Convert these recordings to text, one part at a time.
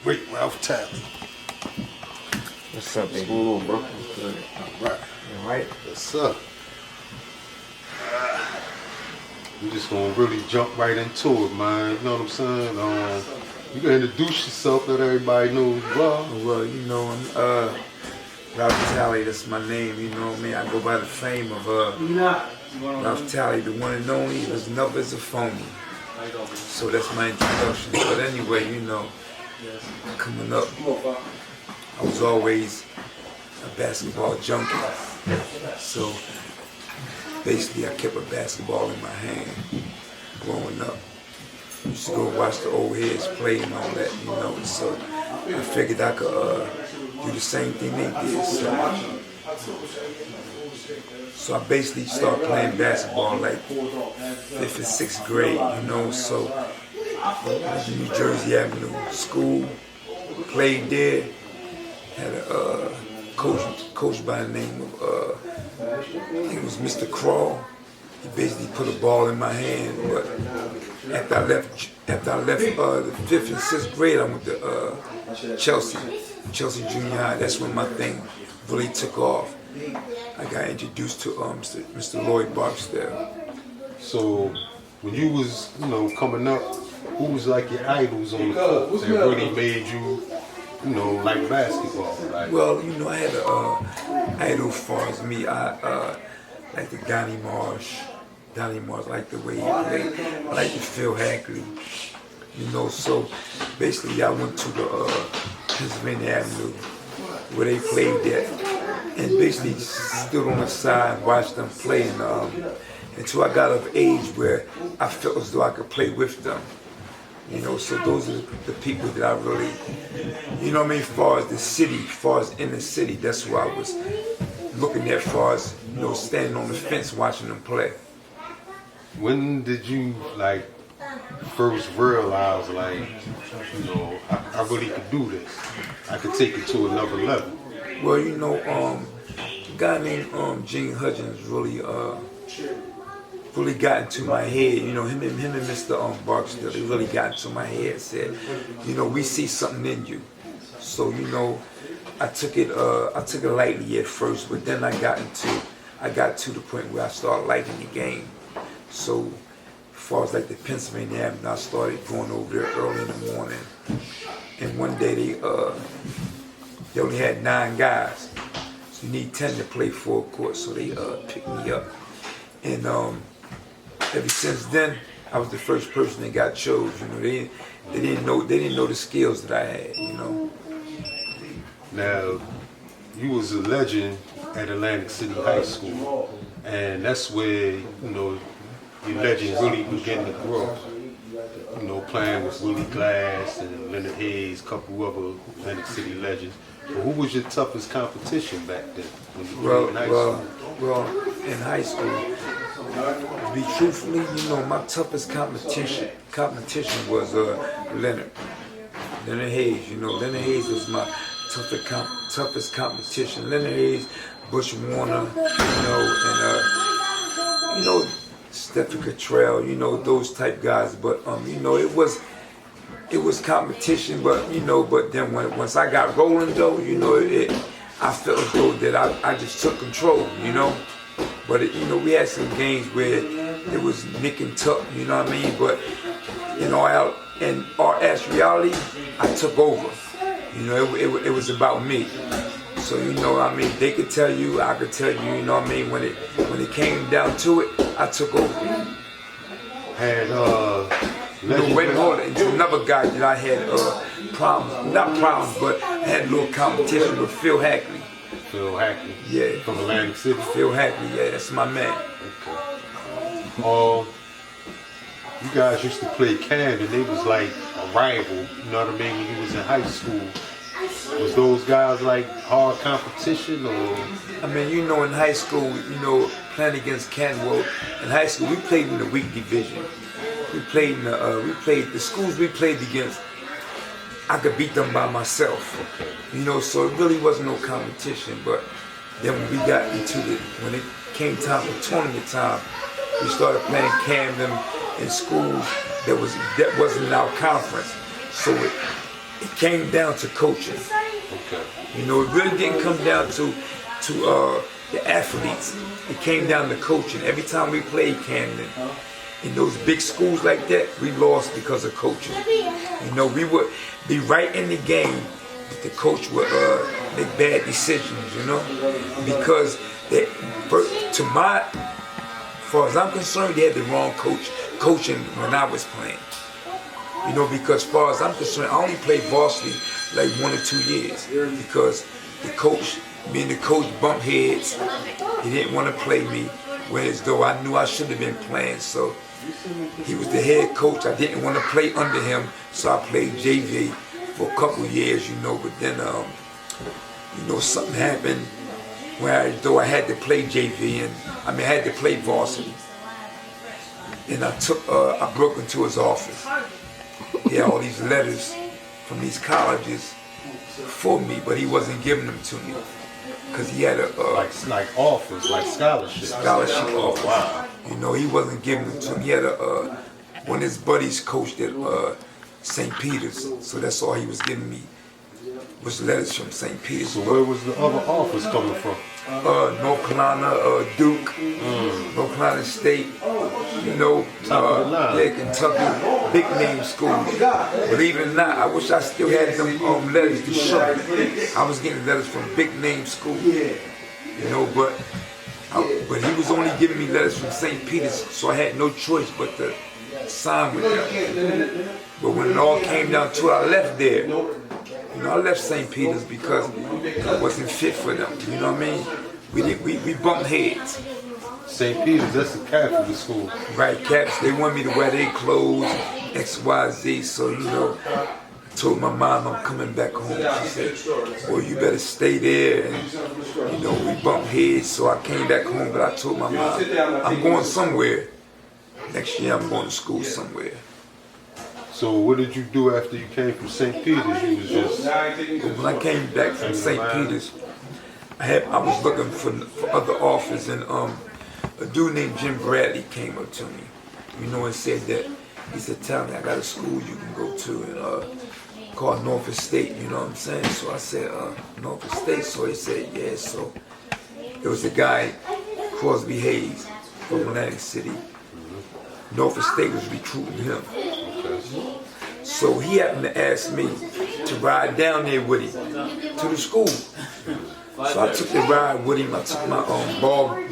Great Ralph Talley. What's up, baby? What's going on, bro? Good. All right. You alright? Yes, sir. We just gonna really jump right into it, man. You know what I'm saying? You gonna introduce yourself, let everybody know who you are. Well, you know, I'm Ralph Talley, that's my name, you know what I mean? I go by the fame of Ralph Talley, the one and only, there's numbers a phony. So that's my introduction. But anyway, you know, coming up, I was always a basketball junkie. So basically I kept a basketball in my hand growing up. Used to go watch the old heads play and all that, you know. So I figured I could do the same thing they did. So I basically started playing basketball like 5th and 6th grade, you know. So New Jersey Avenue School, played there. Had a coach by the name of I think it was Mr. Crawl. He basically put a ball in my hand, but after I left the 5th and 6th grade, I went to Chelsea Junior High. That's when my thing really took off. I got introduced to Mr. Lloyd Barksdale. So when you was, you know, coming up, who was like your idols on the court that really made you, you know, like basketball? Like, well, you know, I had an idol as far as me. I like the Donnie Marsh. Donnie Marsh, like the way he played. I like the Phil Hackley. You know, so basically I went to the Pennsylvania Avenue where they played there, and basically stood on the side, watched them play, and until I got of age where I felt as though I could play with them. You know, so those are the people that I really, you know what I mean, as far as the city, as far as in the city, that's who I was looking at, as far as, you know, standing on the fence watching them play. when did you, like, first realize, like, you know, I really could do this? I could take it to another level. Well, you know, a guy named Gene Hudgens really got into my head. You know, him and Mr. Barksdale, they really got into my head. Said, you know, we see something in you. So, you know, I took it lightly at first, but then I got to the point where I started liking the game. So, as far as like the Pennsylvania Avenue, I started going over there early in the morning. And one day they only had 9 guys. So you need 10 to play full court, so they picked me up. And ever since then, I was the first person that got chose. You know, they didn't know the skills that I had. You know. Now, you was a legend at Atlantic City High School, and that's where, you know, your legend really began to grow. You know, playing with Willie Glass and Leonard Hayes, a couple other Atlantic City legends. But who was your toughest competition back then when you played in high school? Well, in high school, to be truthfully, you know, my toughest competition was Leonard Hayes. You know, Leonard Hayes was my toughest competition. Leonard Hayes, Bush Warner, you know, and you know, Stephen Cottrell, you know, those type guys. But you know, it was competition, but you know, but then once I got rolling though, you know, I felt as though that I just took control, you know. But you know, we had some games where it was nick and tuck, you know what I mean. But you know, in our reality, I took over. You know, it was about me. So you know what I mean, they could tell you, I could tell you, you know what I mean, when it came down to it, I took over. Had You know, wait, hold it. Another guy that I had not problems, but I had a little competition with Phil Hackley. Phil Hackley. Yeah. From Atlantic City. Phil Hackley, yeah, that's my man. Okay. You guys used to play Cam, and they was like a rival. You know what I mean? When you was in high school, was those guys like hard competition, or? I mean, you know, in high school, you know, playing against Canwell, in high school we played in the weak division. We played in the schools we played against, I could beat them by myself. You know, so it really wasn't no competition. But then when we got when it came time for tournament time, we started playing Camden in schools that wasn't in our conference. So it came down to coaching. Okay. You know, it really didn't come down to the athletes. It came down to coaching. Every time we played Camden, in those big schools like that, we lost because of coaching. You know, we would be right in the game, but the coach would make bad decisions, you know? Because as far as I'm concerned, they had the wrong coaching when I was playing. You know, because as far as I'm concerned, I only played varsity like 1 or 2 years because the coach bumped heads. He didn't want to play me, whereas though I knew I should have been playing. So he was the head coach. I didn't want to play under him, so I played JV for a couple of years, you know. But then, you know, something happened where though I had to play JV and I had to play varsity. And I broke into his office. He had all these letters from these colleges for me, but he wasn't giving them to me because he had a like offers, like scholarship offer. Wow. You know, he wasn't giving them to me. He had one of his buddies coached at St. Peter's, so that's all he was giving me was letters from St. Peter's. So where was the other offers coming from? North Carolina, Duke, North Carolina State, you know, Kentucky, big name schools. Believe it or not, I wish I still had them letters to show me. I was getting letters from big name schools, you know, but he was only giving me letters from St. Peter's, so I had no choice but to sign with them. But when it all came down to it, I left there. You know, I left St. Peter's because I wasn't fit for them. You know what I mean? We bumped heads. St. Peter's, that's a Catholic school. Right, Caps. They want me to wear their clothes, X, Y, Z. So, you know, I told my mom I'm coming back home. She said, well, you better stay there. And, you know, we bumped heads. So I came back home, but I told my mom, I'm going somewhere. Next year I'm going to school somewhere. So what did you do after you came from St. Peter's? You was just... When I came back from St. Peter's, I was looking for other offers, and a dude named Jim Bradley came up to me, you know, and said that, he said, tell me, I got a school you can go to, and called Norfolk State, you know what I'm saying? So I said, Norfolk State, so he said, yeah, so there was a guy, Crosby Hayes, from Atlantic City. Norfolk State was recruiting him. So he happened to ask me to ride down there with him to the school. So I took the ride with him. I took my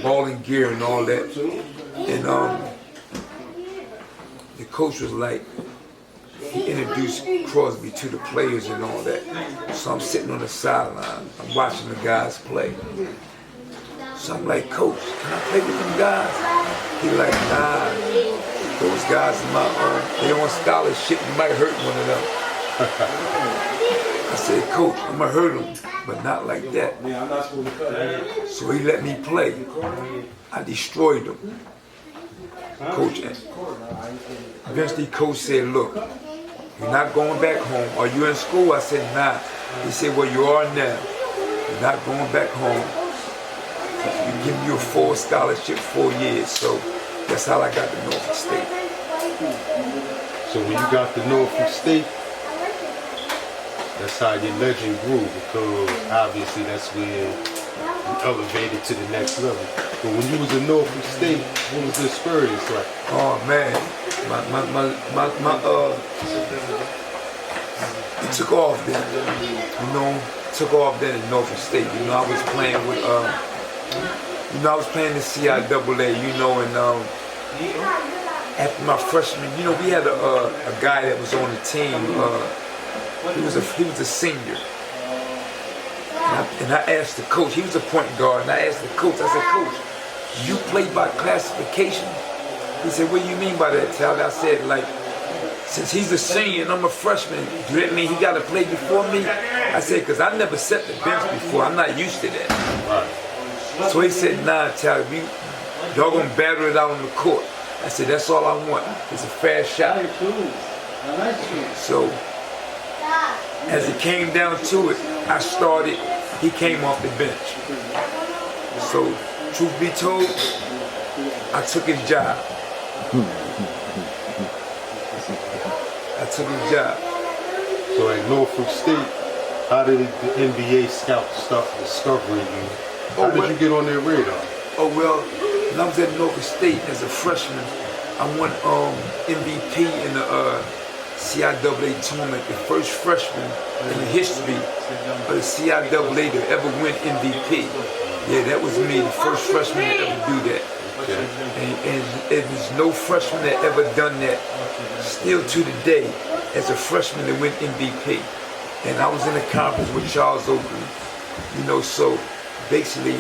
balling gear and all that. And the coach was like, he introduced Crosby to the players and all that. So I'm sitting on the sideline. I'm watching the guys play. So I'm like, Coach, can I play with them guys? He like, nah. Those guys are they on scholarship, you might hurt one of them. I said, Coach, I'm gonna hurt them, but not like that. So he let me play. I destroyed them. Coach, eventually Coach said, look, you're not going back home. Are you in school? I said, nah. He said, well, you are now. You're not going back home. We give you a full scholarship 4 years. So that's how I got to Norfolk State. So when you got to Norfolk State, that's how your legend grew, because obviously that's where you elevated to the next level. But when you was in Norfolk State, what was the experience like? Oh man, it took off then. You know, took off then in Norfolk State. You know, I was playing with I was playing the CIAA, you know, and after my freshman, you know, we had a guy that was on the team. He was a senior, and I asked the coach. He was a point guard, and I asked the coach. I said, Coach, you play by classification? He said, what do you mean by that, Tal? I said, like, since he's a senior and I'm a freshman, do that mean he got to play before me? I said, because I never set the bench before. I'm not used to that. Right. So he said, nah, Tal, y'all gonna battle it out on the court. I said, that's all I want. It's a fair shot. So, as it came down to it, I started, he came off the bench. So, truth be told, I took his job. I took his job. So at Norfolk State, how did the NBA scouts start discovering you? How did you get on their radar? Oh well, when I was at Norfolk State as a freshman, I won MVP in the CIAA tournament, the first freshman in the history of the CIAA to ever win MVP. Yeah, that was me, the first freshman to ever do that. Okay. And there's no freshman that ever done that still to the day as a freshman to win MVP. And I was in a conference with Charles Oakley, so basically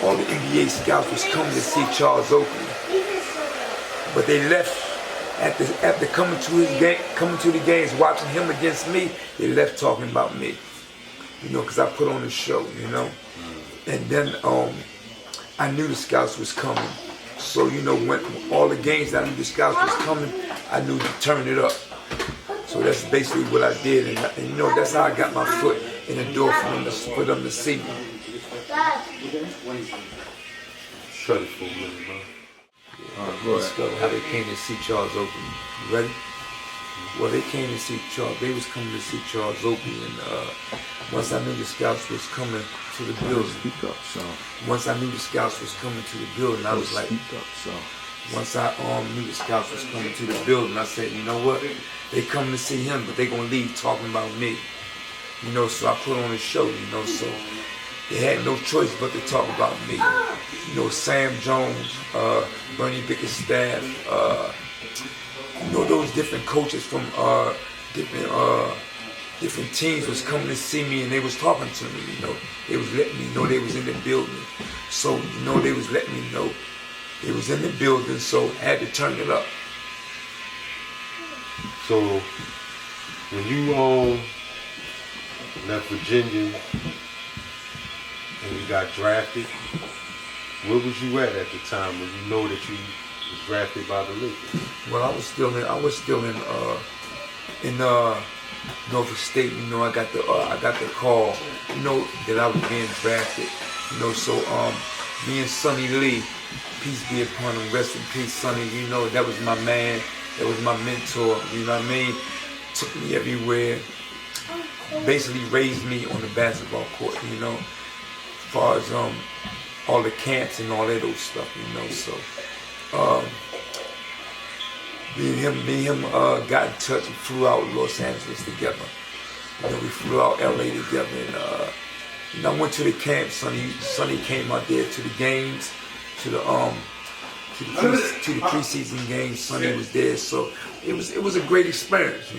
all the NBA scouts was coming to see Charles Oakley. But they left after coming to the games, watching him against me, they left talking about me. Because I put on the show, And then I knew the scouts was coming. So, when all the games I knew the scouts was coming, I knew to turn it up. So that's basically what I did, and that's how I got my foot in the door for them to see me. Shut it for a minute, bro. Let's go. How they came to see Charles Oakley. You ready? Well, they came to see Charles. They was coming to see Charles Oakley, and once I knew the scouts was coming to the building. Speak up, son. Once I knew the scouts was coming to the building, I was like, Speak up, son. once I knew the scouts was coming to the building, I said, you know what? They coming to see him, but they gonna leave talking about me. So I put on a show, so they had no choice but to talk about me. Sam Jones, Bernie Bickerstaff, those different coaches from different teams was coming to see me, and they was talking to me, They was letting me know they was in the building. So, they was letting me know they was in the building, so I had to turn it up. So when you left Virginia and you got drafted, where was you at the time when you know that you was drafted by the Lakers? Well, I was still in Norfolk State. I got the call, that I was being drafted. So me and Sonny Lee, peace be upon him, rest in peace, Sonny. That was my man, that was my mentor. Took me everywhere. Basically raised me on the basketball court. As far as all the camps and all that old stuff. So me and him got in touch and flew out Los Angeles together. We flew out LA together, and I went to the camp. Sonny came out there to the games, to the preseason games. Sonny was there, so it was a great experience,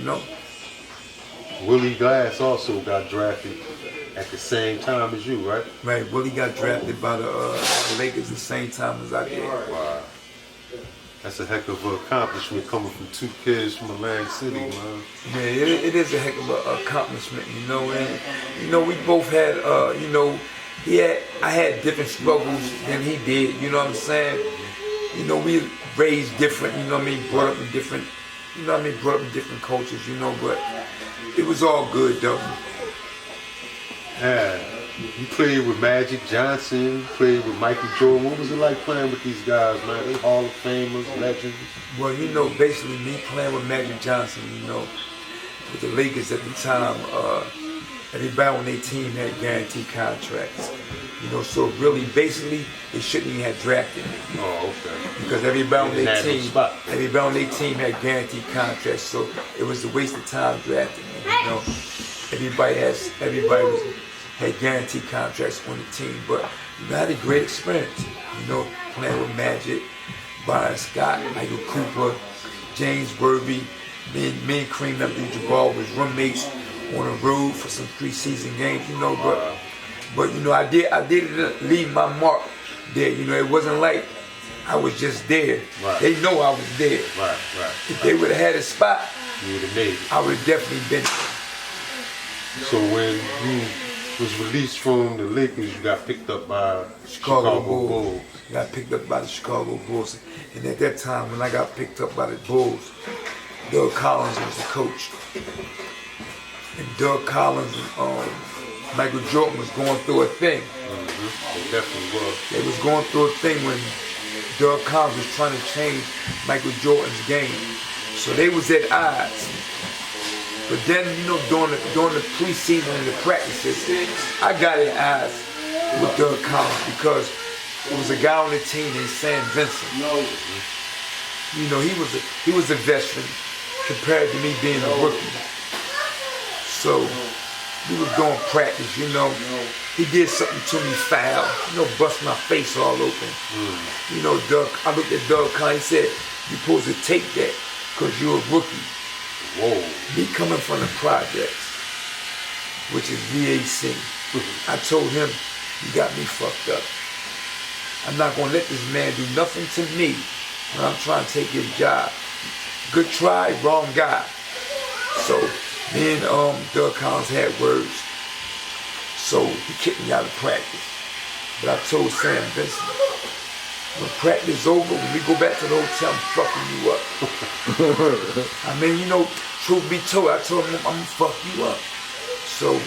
Willie Glass also got drafted at the same time as you, right? Right. Willie got drafted by the Lakers the same time as I did. Wow. That's a heck of an accomplishment coming from two kids from Atlantic City, man. Yeah, it is a heck of an accomplishment, and we both had, I had different struggles than he did, what I'm saying? We raised different, brought up in different, brought up in different cultures, but it was all good though. Yeah. You played with Magic Johnson, you played with Michael Jordan. What was it like playing with these guys, man? They Hall of Famers, legends. Well, basically me playing with Magic Johnson, with the Lakers at the time, everybody on their team had guaranteed contracts. So really, basically, they shouldn't even have drafted me. Oh, okay. Because everybody on their team had guaranteed contracts, so it was a waste of time drafting me. Everybody had guaranteed contracts on the team, but I had a great experience. Playing with Magic, Byron Scott, Michael Cooper, James Worthy, me and Kareem Abdul-Jabbar was roommates on the road for some preseason games. But I did leave my mark there. It wasn't like I was just there. Right. They know I was there. Right. If they would have had a spot, You would have made it. I would have definitely been there. So when you was released from the Lakers, you got picked up by Chicago Bulls. Got picked up by the Chicago Bulls. And at that time, when I got picked up by the Bulls, Doug Collins was the coach. And Doug Collins and Michael Jordan was going through a thing. They definitely was. They was going through a thing when Doug Collins was trying to change Michael Jordan's game. So they was at odds. But then, you know, during the preseason and the practices, I got in eyes with Doug Collins because it was a guy on the team named Sam Vincent. You know, he was a veteran compared to me being a rookie. So we was doing practice, you know. He did something to me foul, you know, bust my face all open. You know, I looked at Doug Collins, he said, "You're supposed to take that because you're a rookie." Whoa. Me coming from the projects, which is VAC, I told him, "You got me fucked up. I'm not gonna let this man do nothing to me when I'm trying to take his job. Good try, wrong guy." So me and Doug Collins had words. So he kicked me out of practice. But I told Sam Vincent, when practice is over, when we go back to the hotel, I'm fucking you up. I mean, you know, truth be told, I told him I'm gonna fuck you up. So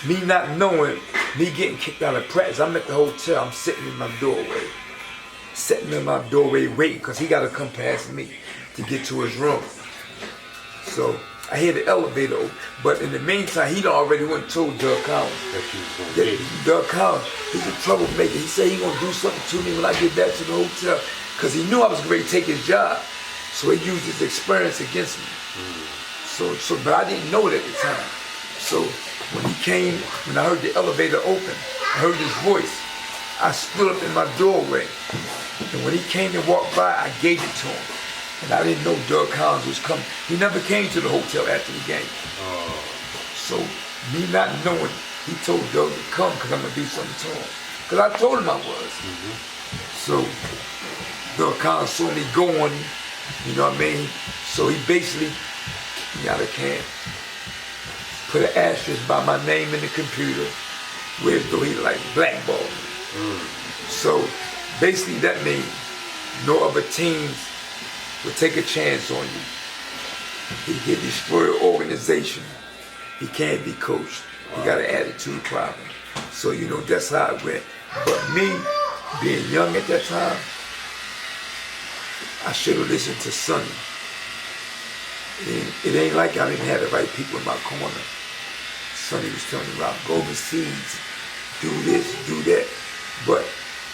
me not knowing, me getting kicked out of practice, I'm at the hotel, I'm sitting in my doorway. Sitting in my doorway waiting, because he got to come past me to get to his room. So I hear the elevator open, but in the meantime, he already went and told Doug Collins. Doug Collins, he's a troublemaker. He said he's going to do something to me when I get back to the hotel, because he knew I was ready to take his job. So he used his experience against me. But I didn't know it at the time. So when he came, when I heard the elevator open, I heard his voice. I stood up in my doorway, and when he came and walked by, I gave it to him. And I didn't know Doug Collins was coming. He never came to the hotel after the game. So me not knowing, he told Doug to come because I'm going to do something to him. Because I told him I was. So Doug Collins saw me going, you know what I mean? So he basically, he got a can, put an asterisk by my name in the computer, whereas though he like blackballed me. So basically that means no other teams will take a chance on you. He can destroy an organization. He can't be coached. He got an attitude problem. So, you know, that's how it went. But me, being young at that time, I should have listened to Sonny. It ain't like I didn't have the right people in my corner. Sonny was telling me, "Rob, go overseas, do this, do that." But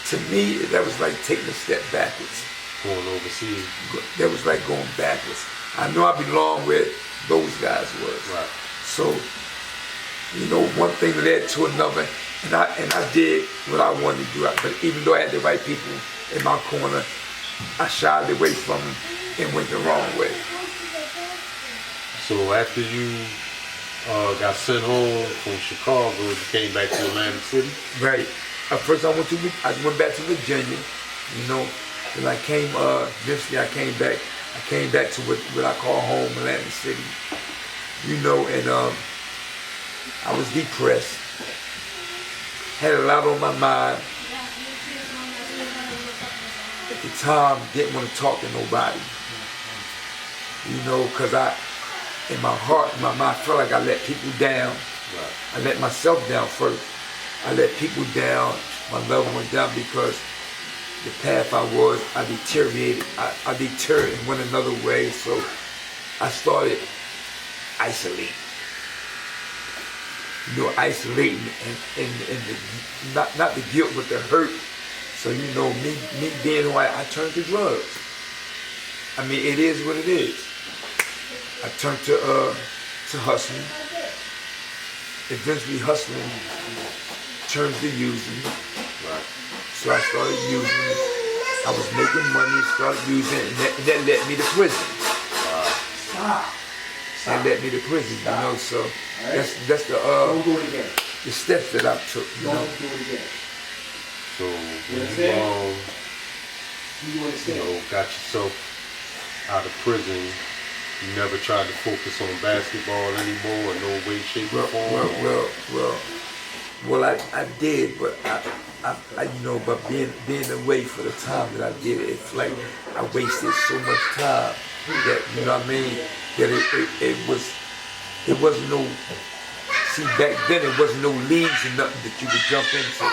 to me, that was like taking a step backwards. Going overseas. That was like going backwards. I know I belong where those guys was. Right. So, you know, one thing led to another, and I did what I wanted to do. But even though I had the right people in my corner, I shied away from them and went the wrong way. So after you got sent home from Chicago, you came back to Atlantic City? Right. First I went back to Virginia, you know. Then I came, eventually I came back to what I call home, Atlantic City. You know, and I was depressed. Had a lot on my mind. At the time, didn't want to talk to nobody. You know, because in my heart, in my mind, I felt like I let people down. Right. I let myself down first. I let people down. My level went down because the path I deteriorated. I deterred and went another way. So I started isolating. You know, isolating and not the guilt, but the hurt. So you know, me being who I turned to drugs. I mean, it is what it is. I turned to hustling. Eventually hustling turned to using. Right. So I started using. I was making money, started using, and that led me to prison. That led me to prison, you know. So that's the steps that I took, you know. So when you got yourself out of prison, you never tried to focus on basketball anymore in no way, shape, or form? Well, I did, but I you know, but being away for the time that I did, it's like I wasted so much time that, you know what I mean, that it wasn't no, see, back then it wasn't no leagues and nothing that you could jump into.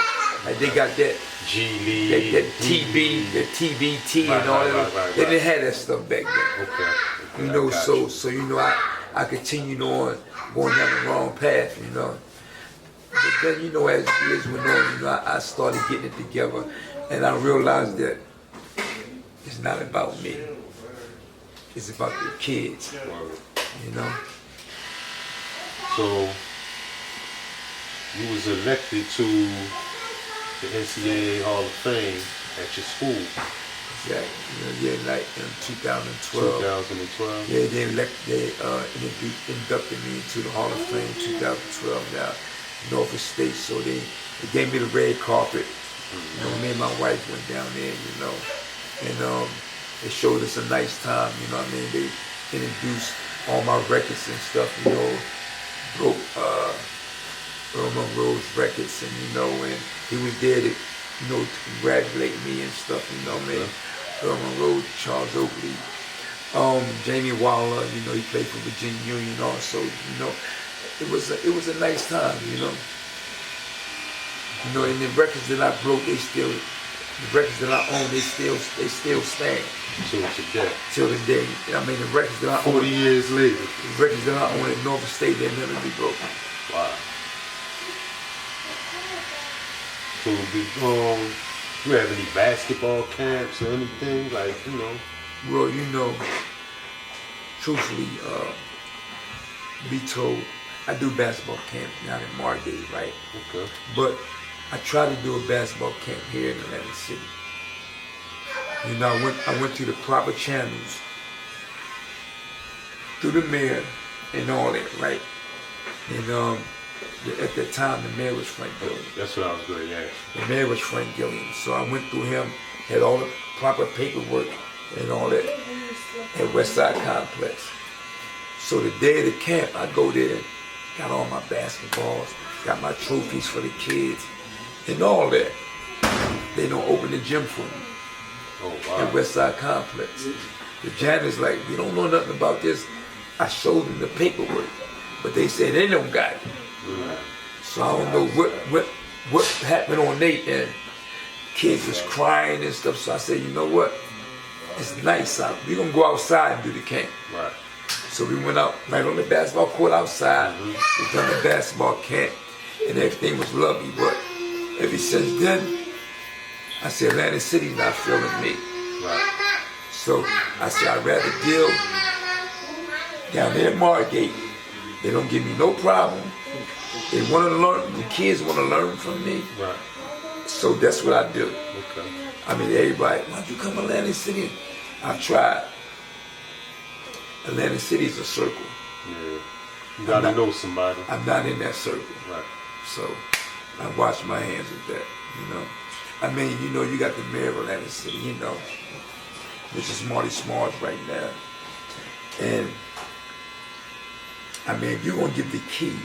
Like they got that G League, that TB, that TBT and all that. They didn't have that stuff back then. Okay. You know, so you know, I continued on going down the wrong path, you know. But then, you know, as years went on, you know, I started getting it together, and I realized that it's not about me. It's about the kids, you know. So you was elected to the NCAA Hall of Fame at your school. Exactly. You know, yeah, like in 2012. 2012. Yeah, they inducted me into the Hall of Fame 2012 now, Norfolk State. So they gave me the red carpet. You know, me and my wife went down there, you know, and they showed us a nice time, you know what I mean? They introduced all my records and stuff, you know, broke Earl Monroe's records, and you know, and he was there to, you know, to congratulate me and stuff, you know what I mean? Earl Monroe, Charles Oakley, Jamie Waller, you know, he played for Virginia Union also, you know. It was a nice time, you know. You know, and the records that I broke, the records that I own, they still stand. Till today. Till the day. I mean, the records that I own. 40 years later. The records that I own at Norfolk State, they'll never be broken. Wow. So, you have any basketball camps or anything? Like, you know? Well, you know, truthfully, be told, I do basketball camp down in Margate, right? Okay. But I try to do a basketball camp here in Atlantic City. You know, I went through the proper channels, through the mayor and all that, right? And at that time, the mayor was Frank Gilliam. That's what I was going to ask. The mayor was Frank Gilliam. So I went through him, had all the proper paperwork and all that at Westside Complex. So the day of the camp, I go there, got all my basketballs, got my trophies for the kids, and all that. They don't open the gym for me. Oh, wow. At Westside Complex. The janitor's like, we don't know nothing about this. I showed them the paperwork, but they said they don't got it. So I don't know what happened on their end. Kids was crying and stuff, so I said, you know what? It's nice out. We're going to go outside and do the camp. Right. So we went out right on the basketball court outside. We done the basketball camp, and everything was lovely. But ever since then, I said, Atlantic City's not feeling me. Right. So I said, I'd rather deal down there at Margate. They don't give me no problem. They want to learn, the kids want to learn from me. Right. So that's what I do. Okay. I mean, everybody, why don't you come to Atlantic City? I've tried. Atlantic City is a circle. Yeah. You gotta know somebody. I'm not in that circle. Right. So I wash my hands with that, you know. I mean, you know, you got the mayor of Atlantic City, you know, which is Marty Smarts right now. And I mean, if you're gonna give the key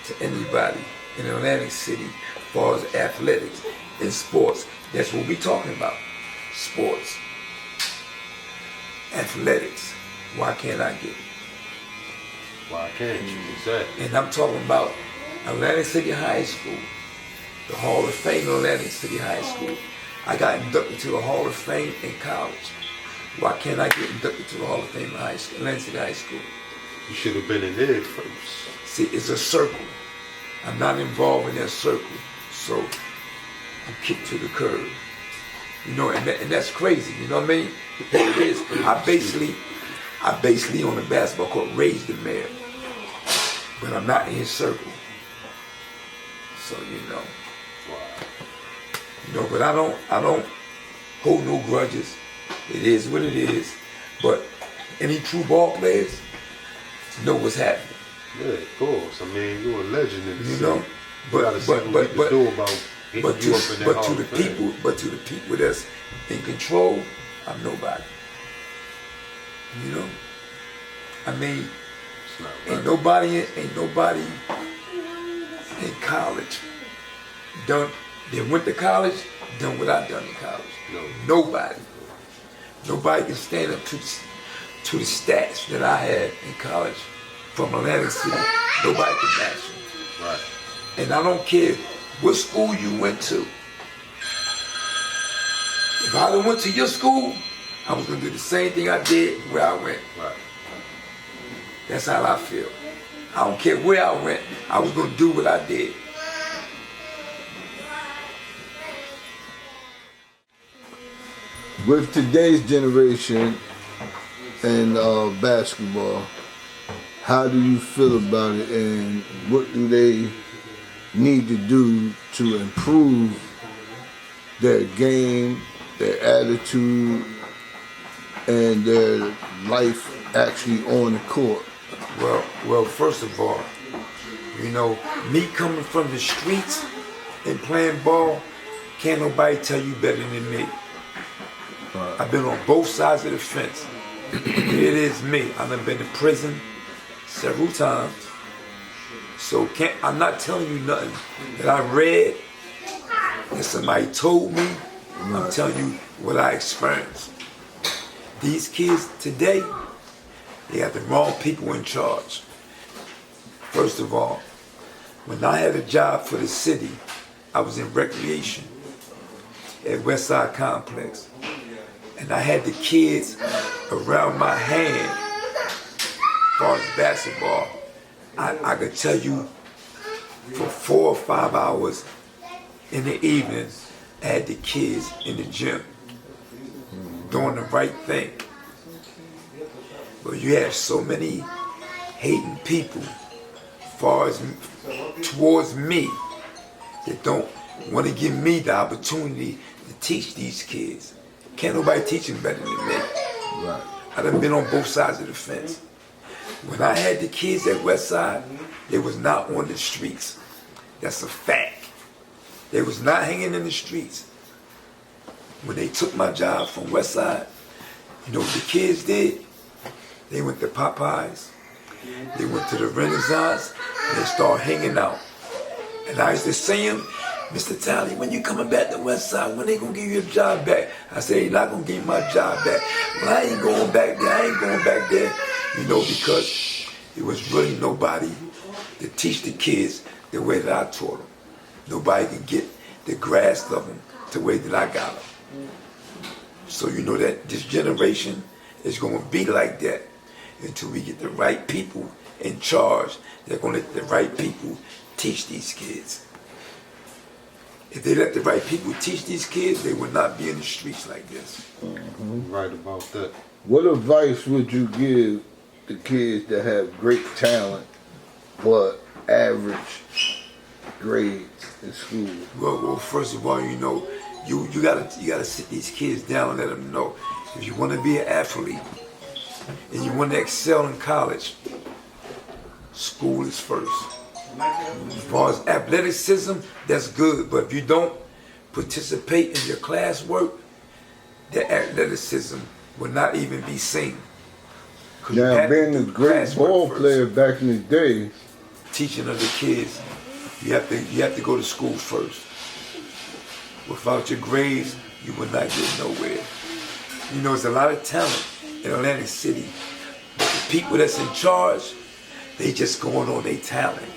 to anybody in Atlantic City as far as athletics and sports, that's what we're talking about. Sports. Athletics. Why can't I get it? Why can't you? Exactly. And I'm talking about Atlantic City High School, the Hall of Fame of Atlantic City High School. I got inducted to the Hall of Fame in college. Why can't I get inducted to the Hall of Fame in high school, Atlantic City High School? You should have been in there first. See, it's a circle. I'm not involved in that circle, so I'm kicked to the curb. You know, and that's crazy. You know what I mean? It is. I basically on the basketball court raised the mayor, but I'm not in his circle. So you know. Wow. You know, but I don't hold no grudges. It is what it is. But any true ball players know what's happening. Yeah, of course. I mean, you're a legend in the city. You know, You gotta see what we can do about getting you up in that Hall to of the Fame. people that's in control, I'm nobody. You know, I mean, It's not ain't right. nobody in college they went to college, done what I done in college. No. Nobody can stand up to the stats that I had in college from Atlantic City. Nobody can match them. Right. And I don't care what school you went to. If I went to your school, I was gonna do the same thing I did where I went. Right. That's how I feel. I don't care where I went. I was gonna do what I did. With today's generation and basketball, how do you feel about it, and what do they need to do to improve their game, their attitude, and their life actually on the court? Well, first of all, you know, me coming from the streets and playing ball, can't nobody tell you better than me. I've been on both sides of the fence. It is me. I've been to prison several times. So I'm not telling you nothing that I read, that somebody told me. I'm telling you what I experienced. These kids today, they have the wrong people in charge. First of all, when I had a job for the city, I was in recreation at Westside Complex. And I had the kids around my hand as far as basketball. I could tell you for 4 or 5 hours in the evening, I had the kids in the gym doing the right thing. But you have so many hating people towards me that don't want to give me the opportunity to teach these kids. Can't nobody teach them better than me. Right. I done been on both sides of the fence. When I had the kids at Westside, they was not on the streets. That's a fact. They was not hanging in the streets. When they took my job from Westside, you know what the kids did? They went to Popeyes, they went to the Renaissance, and they started hanging out. And I used to say them, Mr. Talley, when you coming back to Westside, when they gonna give you a job back? I said, they're not gonna give me my job back. Well, I ain't going back there, I ain't going back there. You know, because there was really nobody to teach the kids the way that I taught them. Nobody can get the grasp of them the way that I got them. So you know that this generation is gonna be like that until we get the right people in charge. They're gonna let the right people teach these kids. If they let the right people teach these kids, they would not be in the streets like this. Right about that. What advice would you give the kids that have great talent but average grades in school? Well, first of all, you know, you gotta sit these kids down and let them know, if you want to be an athlete and you want to excel in college, school is first. As far as athleticism, that's good, but if you don't participate in your classwork, the athleticism will not even be seen. Now, being a great ball player back in the day, teaching of the kids, you have to go to school first. Without your grades, you will not get nowhere. You know, there's a lot of talent in Atlantic City. But the people that's in charge, they just going on their talent.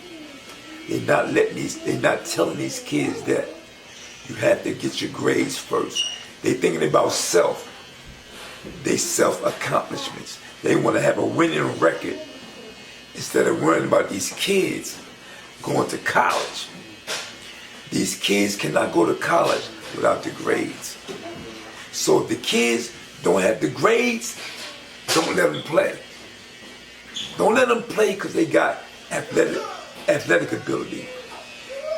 They're not telling these kids that you have to get your grades first. They thinking about they self-accomplishments. They want to have a winning record instead of worrying about these kids going to college. These kids cannot go to college without the grades. So if the kids don't have the grades, don't let them play. Don't let them play because they got athletic ability.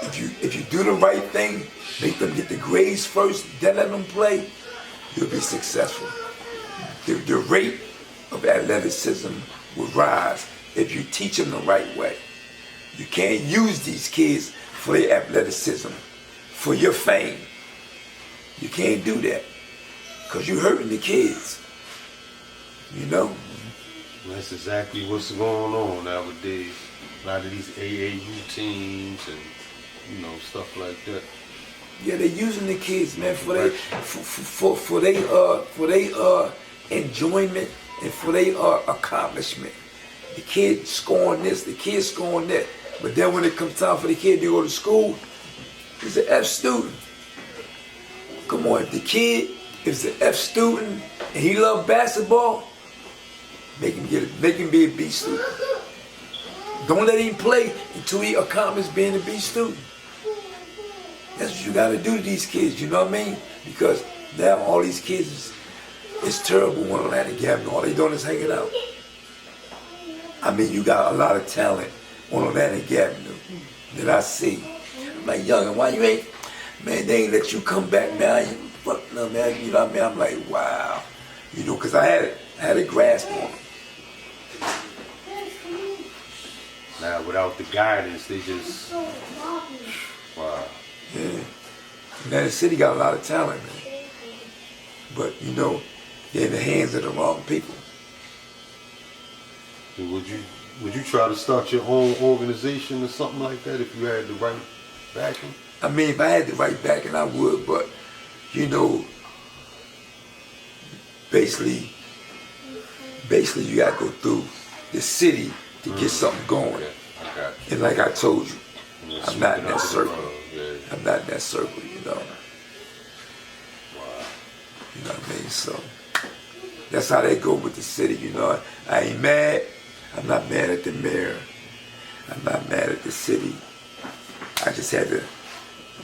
If you do the right thing, make them get the grades first, then let them play, you'll be successful. The rate of athleticism will rise if you teach them the right way. You can't use these kids for their athleticism, for your fame. You can't do that because you're hurting the kids. You know? That's exactly what's going on nowadays. A lot of these AAU teams and, you know, stuff like that. Yeah, they're using the kids, man, for their enjoyment and for their accomplishment. The kid scoring this, the kid scoring that. But then when it comes time for the kid to go to school, he's an F student. Come on, if the kid is an F student and he loves basketball, Make him be a B student. Don't let him play until he accomplishes being a B student. That's what you gotta do to these kids, you know what I mean? Because now all these kids it's terrible on Atlantic Avenue. All they doing is hanging out. I mean, you got a lot of talent on Atlantic Avenue that I see. I'm like, youngin', why you ain't, man, they ain't let you come back, man. Fuck no, man, you know what I mean? I'm like, wow. You know, because I had a grasp on them. Now, without the guidance, they just, wow. Yeah. Atlantic City got a lot of talent, man. But, you know, they're in the hands of the wrong people. Would you try to start your own organization or something like that if you had the right backing? I mean, if I had the right backing, I would, but, you know, basically you gotta go through the city to get something going. Yeah, I got you. And like I told you, Yeah, I'm not in sweeping that under the circle. rug, yeah. I'm not in that circle, you know. Wow. You know what I mean? So that's how they go with the city, you know. I ain't mad. I'm not mad at the mayor. I'm not mad at the city. I just had to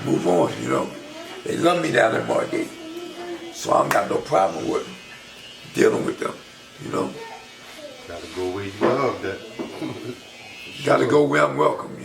move on, you know. They love me down in Margate. So I don't got no problem with dealing with them, you know. Gotta go where you love that. You gotta go where I'm welcome,